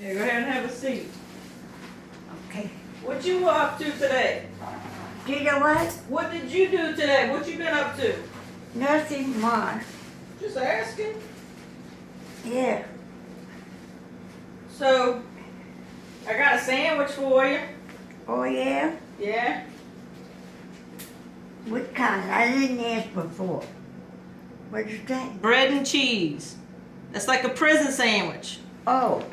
Yeah, go ahead and have a seat. Okay. What you up to today? Do you know what? What did you do today? What you been up to? Nothing more. Just asking. Yeah. So, I got a sandwich for you. Oh, yeah? Yeah? What kind? I didn't ask before. What'd you say? Bread and cheese. That's like a prison sandwich. Oh,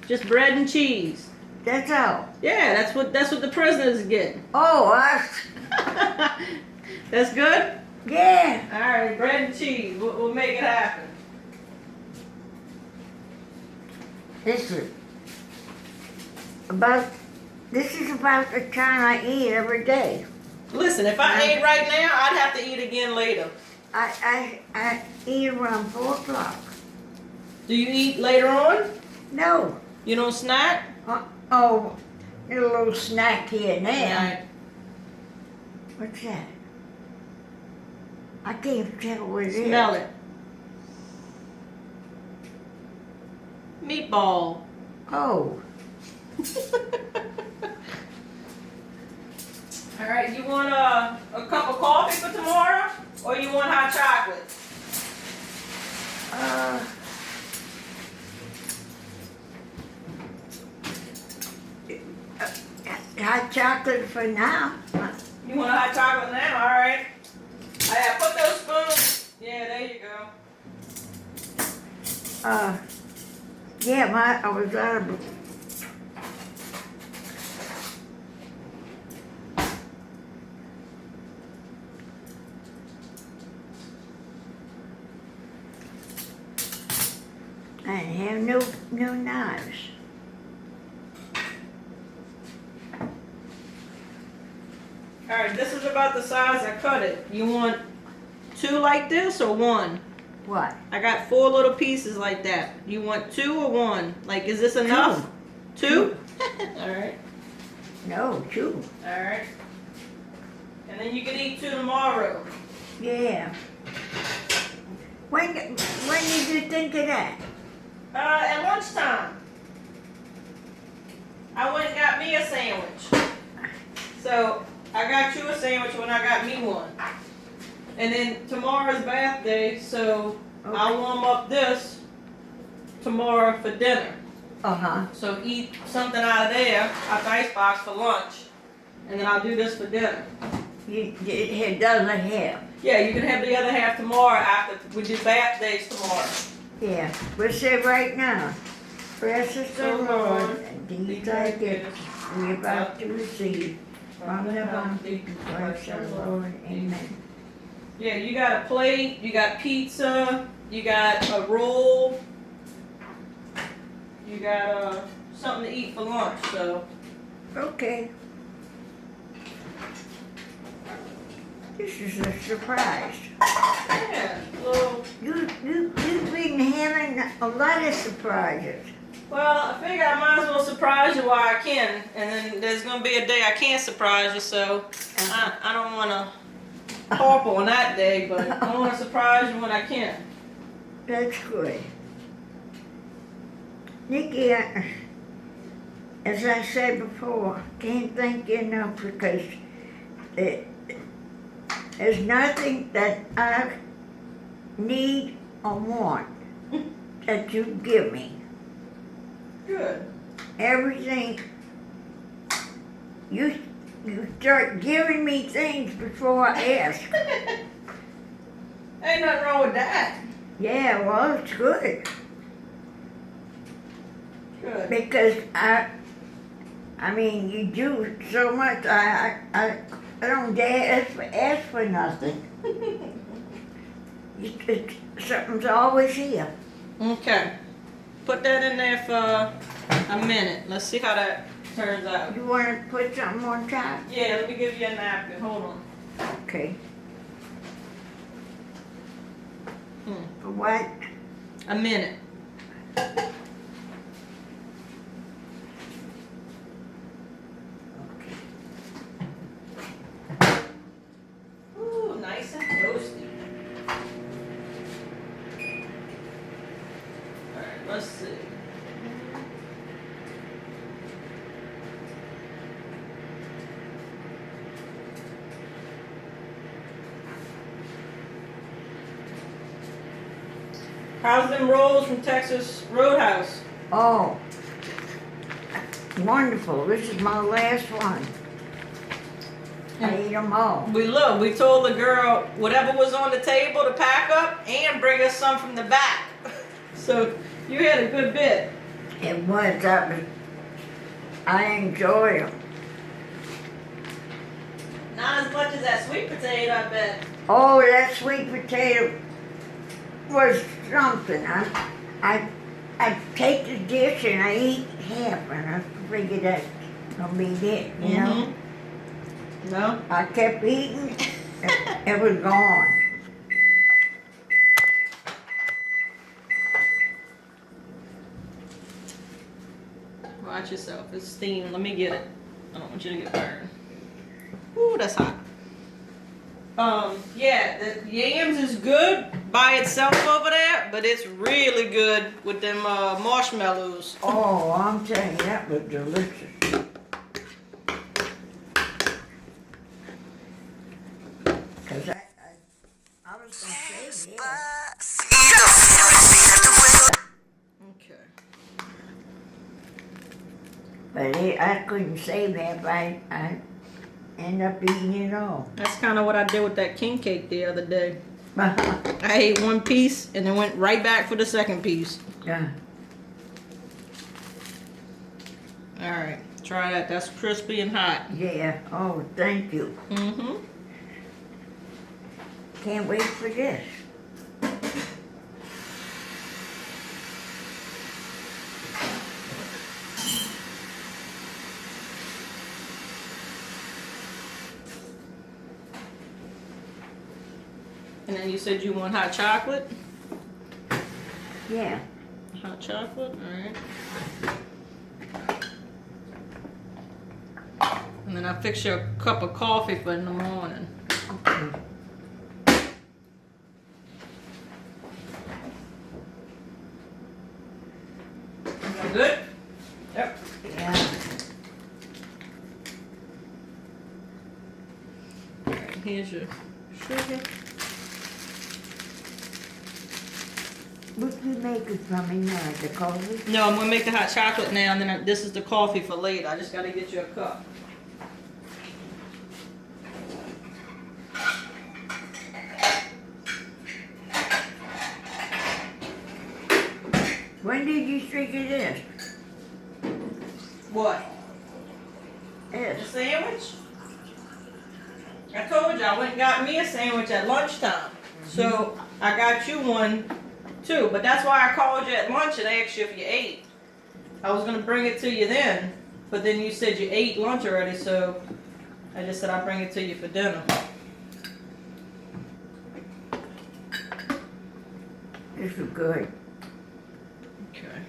Just bread and cheese. that's all. Yeah, that's what the prisoners are getting. Oh, That's good? yeah. Alright, bread and cheese. We'll make it happen. This is about the time I eat every day. Listen, if I ate right now, I'd have to eat again later. I eat around 4 o'clock. Do you eat later on? No. You don't snack? Oh, a little snack here and there. Right. What's that? I can't tell what it is. Smell it. Meatball. Oh, Alright, you want a cup of coffee for tomorrow? Or you want hot chocolate? uh, hot chocolate for now. You want a hot chocolate now? Alright. I put those spoons. Yeah, there you go. Yeah, I was out of. I have no knives. Alright, this is about the size I cut it. You want 2 like this or 1? What? I got 4 little pieces like that. You want 2 or 1? Like, is this enough? 2? Alright. No, 2. Alright. And then you can eat 2 tomorrow. Yeah. When did you think of that? At lunchtime. I went and got me a sandwich. So, I got you a sandwich when I got me one. And then tomorrow's bath day, so Okay. I'll warm up this tomorrow for dinner. Uh-huh. So eat something out of there, out the icebox for lunch. And then I'll do this for dinner. It doesn't have. Yeah, you can have the other half tomorrow after we do bath days tomorrow. Yeah. We'll say right now. Precious the So, Lord, Lord, and these thy gifts we about to receive from the bounty of Christ our Lord. Amen. Yeah, you got a plate, you got pizza, you got a roll, you got something to eat for lunch, so. Okay. This is a surprise. Yeah, well, You've been having a lot of surprises. I figure I might as well surprise you while I can, and then there's gonna be a day I can't surprise you, so I don't wanna harp on that day, but I wanna surprise you when I can. That's good. Nikki, as I said before, can't thank you enough because there's nothing that I need or want that you give me. Good. Everything, you start giving me things before I ask. Ain't nothing wrong with that. Yeah, well, it's good. Good. Because I mean, you do so much. I don't dare ask for nothing. Something's always here. Okay. Put that in there for a minute. Let's see how that turns out. You want to put something on top? Yeah, let me give you a napkin. Hold on. Okay. Hmm. For what? A minute. Ooh, nice and toasty. Alright, let's see. How's them rolls from Texas Roadhouse? Oh, wonderful. This is my last one. I ate them all. We told the girl whatever was on the table to pack up and bring us some from the back. So you had a good bit. It was, I enjoy them. Not as much as that sweet potato, I bet. Oh, that sweet potato was something. I take the dish and I eat half, and I figured that's gonna be it, you know? No? I kept eating, it was gone. Watch yourself. It's steaming. Let me get it. I don't want you to get burned. Ooh, that's hot. Yeah, the yams is good by itself over there, but it's really good with them marshmallows. Oh, I'm telling you, that was delicious. Cause I was gonna say yeah. Okay. But I couldn't save half. I end up eating it all. That's kind of what I did with that king cake the other day. I ate one piece and then went right back for the second piece. Yeah. All right, try that. That's crispy and hot. Yeah. Oh, thank you. Mm-hmm. Can't wait for this. And then you said you want hot chocolate? Yeah. Hot chocolate, alright. And then I'll fix you a cup of coffee for in the morning. Okay. Is that good? Yep. Yeah. Alright, here's your sugar. What you make it from in there? The coffee? No, I'm gonna make the hot chocolate now, and then this is the coffee for later. I just gotta get you a cup. When did you figure this? What? The This. sandwich? I told you I went and got me a sandwich at lunchtime. So I got you one too. But that's why I called you at lunch and asked you if you ate. I was gonna bring it to you then, but then you said you ate lunch already, so I just said I'd bring it to you for dinner. This is good. Okay.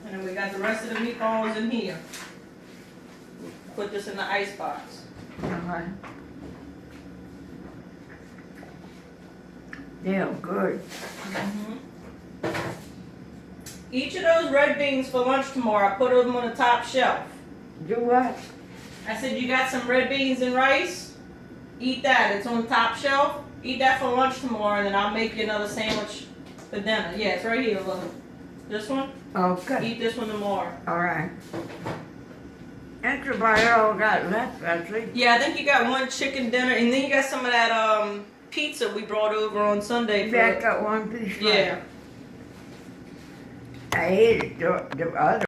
And then we got the rest of the meatballs in here. Put this in the ice box. Uh-huh. They're good. Each of those red beans for lunch tomorrow, I put them on the top shelf. Do what? I said, you got some red beans and rice? Eat that. It's on the top shelf. Eat that for lunch tomorrow, and then I'll make you another sandwich for dinner. Yeah, it's right here, look. This one? Okay. Eat this one tomorrow. All right. That's about all I got left, I think. Yeah, I think you got one chicken dinner, and then you got some of that pizza we brought over on Sunday. I got one piece left. Yeah. I ate it, the other